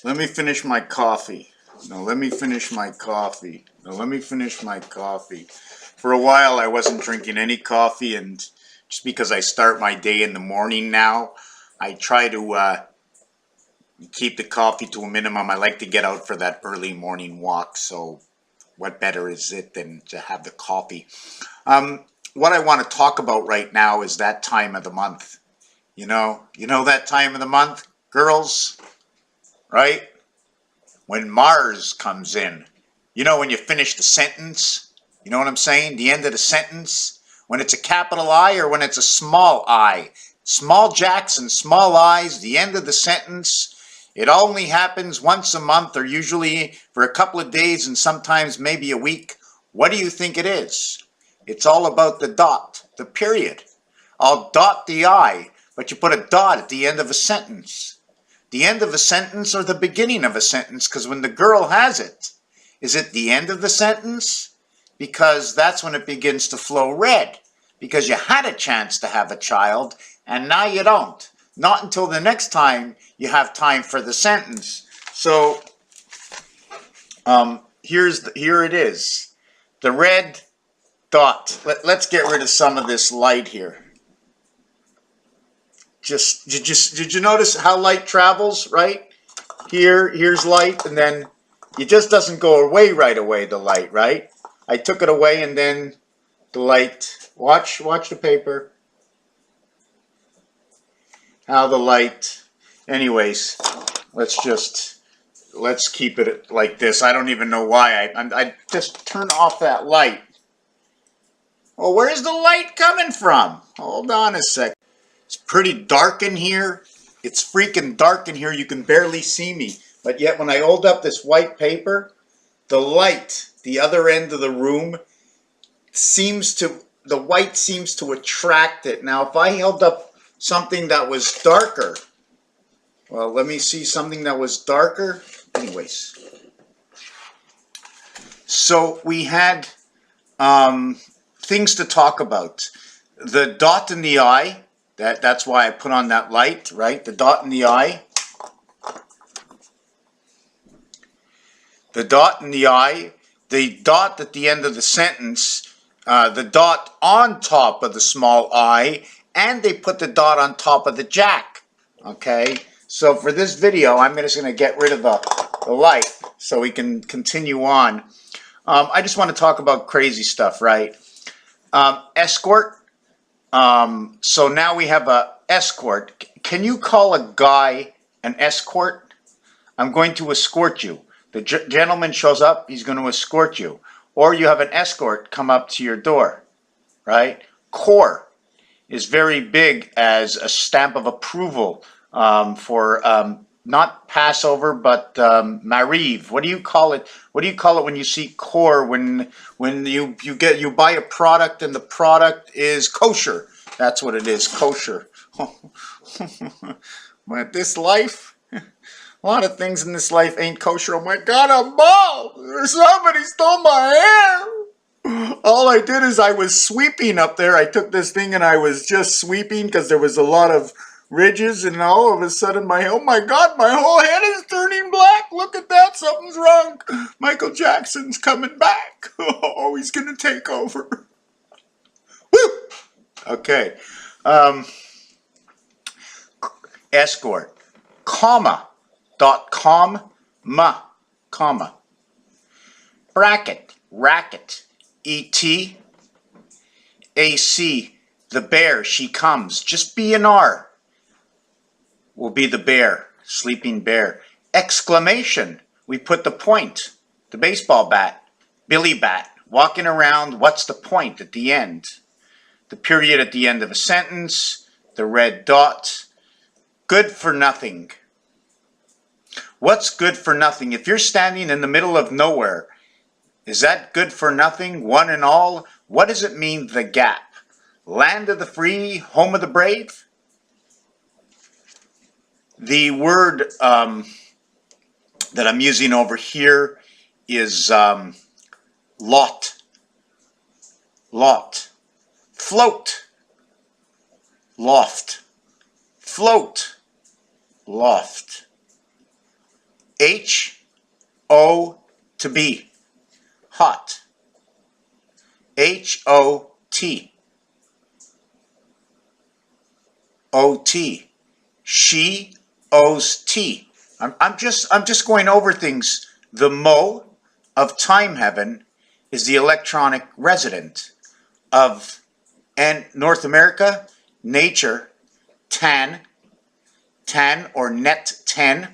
Let me finish my coffee. No, let me finish my coffee. No, let me finish my coffee. For a while, I wasn't drinking any coffee, and just because I start my day in the morning now, I try to keep the coffee to a minimum. I like to get out for that early morning walk, so what better is it than to have the coffee? What I want to talk about right now is that time of the month. You know that time of the month, girls, right? When Mars comes in. You know when you finish the sentence? You know what I'm saying? The end of the sentence? When it's a capital I or when it's a small I. Small jacks and small I's, the end of the sentence. It only happens once a month or usually for a couple of days and sometimes maybe a week. What do you think it is? It's all about the dot, the period. I'll dot the I, but you put a dot at the end of a sentence. The end of a sentence or the beginning of a sentence, because when the girl has it, is it the end of the sentence? Because that's when it begins to flow red. Because you had a chance to have a child, and now you don't. Not until the next time you have time for the sentence. So, here it is. The red dot. Let's get rid of some of this light here. Did you notice how light travels, right? Here's light, and then it just doesn't go away right away, the light, right? I took it away, and then the light, watch the paper. How the light, anyways, let's keep it like this. I don't even know why. I just turn off that light. Well, where's the light coming from? Hold on a sec. It's pretty dark in here. It's freaking dark in here. You can barely see me. But yet when I hold up this white paper, the light, the other end of the room, the white seems to attract it. Now, if I held up something that was darker, well, let me see something that was darker. Anyways, so we had things to talk about. The dot in the I. That's why I put on that light, right? The dot in the I. The dot in the I. The dot at the end of the sentence. The dot on top of the small I. And they put the dot on top of the jack. Okay? So for this video, I'm just going to get rid of the light so we can continue on. I just want to talk about crazy stuff, right? Escort. So now we have a escort. Can you call a guy an escort? I'm going to escort you. The gentleman shows up, he's going to escort you. Or you have an escort come up to your door, right? Core is very big as a stamp of approval for not Passover, but Mariv. What do you call it? What do you call it when you see core? When you buy a product and the product is kosher. That's what it is, kosher. But this life, a lot of things in this life ain't kosher. Oh my God, I'm bald. Somebody stole my hair. All I did is I was sweeping up there. I took this thing and I was just sweeping because there was a lot of ridges, and all of a sudden oh my God, my whole head is turning black. Look at that, something's wrong. Michael Jackson's coming back. Oh, he's gonna take over. Woo! Okay. Escort. Comma. Comma. Bracket. Racket. E.T. A.C. The bear. She comes. Just B and R will be the bear, sleeping bear. Exclamation, we put the point, the baseball bat, Billy bat, walking around, what's the point at the end? The period at the end of a sentence, the red dot, good for nothing. What's good for nothing? If you're standing in the middle of nowhere, is that good for nothing, one and all? What does it mean, the gap? Land of the free, home of the brave? The word that I'm using over here is lot. Float. Loft. Float. Loft. H-O to be. Hot. H-O-T. O-T. She owes T. I'm just going over things. The Mo of Time Heaven is the electronic resident of North America, nature, tan or net 10,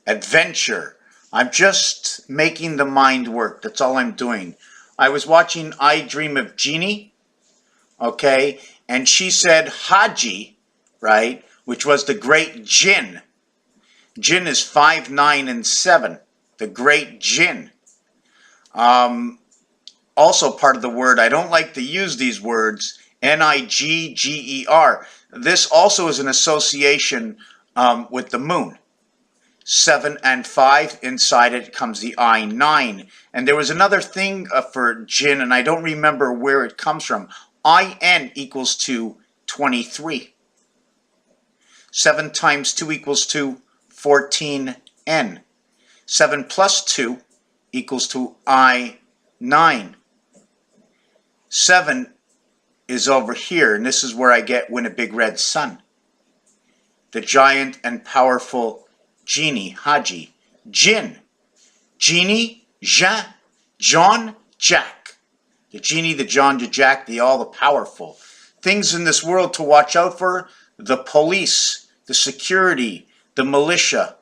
adventure. I'm just making the mind work. That's all I'm doing. I was watching I Dream of Jeannie, okay, and she said Haji, right, which was the great Jinn. Jinn is 5, 9, and 7. The great Jinn. Also part of the word, I don't like to use these words, N-I-G-G-E-R. This also is an association with the moon. 7 and 5, inside it comes the I-9. And there was another thing for Jinn, and I don't remember where it comes from. I-N equals to 23. 7 times 2 equals to 14N. 7 plus 2 equals to I-9. 7 is over here, and this is where I get Win a Big Red Sun. The giant and powerful genie, Haji. Jinn. Genie, Jean, John, Jack. The genie, the John, the Jack, the all-the-powerful. Things in this world to watch out for: the police, the security, the militia,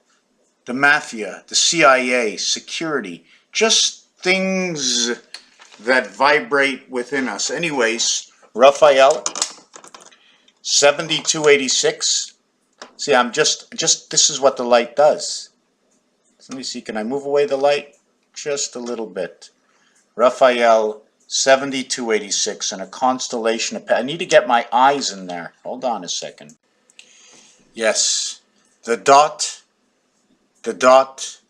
the mafia, the CIA, security. Just things that vibrate within us. Anyways, Raphael, 7286. See, I'm just this is what the light does. So let me see, can I move away the light? Just a little bit. Raphael, 7286, and a constellation of... I need to get my eyes in there. Hold on a second. Yes, the dot, the dot,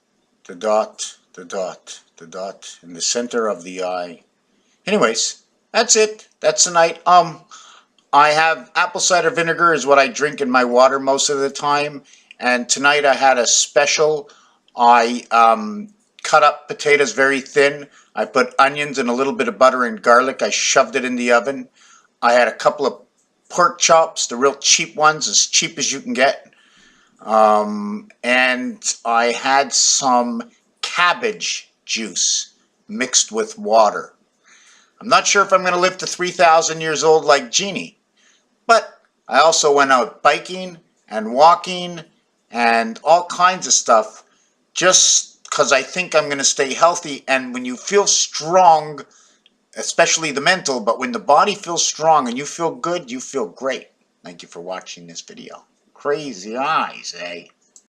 the dot, the dot, the dot in the center of the eye. Anyways, that's it. That's the night. I have apple cider vinegar is what I drink in my water most of the time. And tonight I had a special. I cut up potatoes very thin. I put onions and a little bit of butter and garlic. I shoved it in the oven. I had a couple of pork chops, the real cheap ones, as cheap as you can get. And I had some cabbage juice mixed with water. I'm not sure if I'm going to live to 3,000 years old like Jeannie. But I also went out biking and walking and all kinds of stuff just because I think I'm going to stay healthy. And when you feel strong, especially the mental, but when the body feels strong and you feel good, you feel great. Thank you for watching this video. Crazy eyes, eh?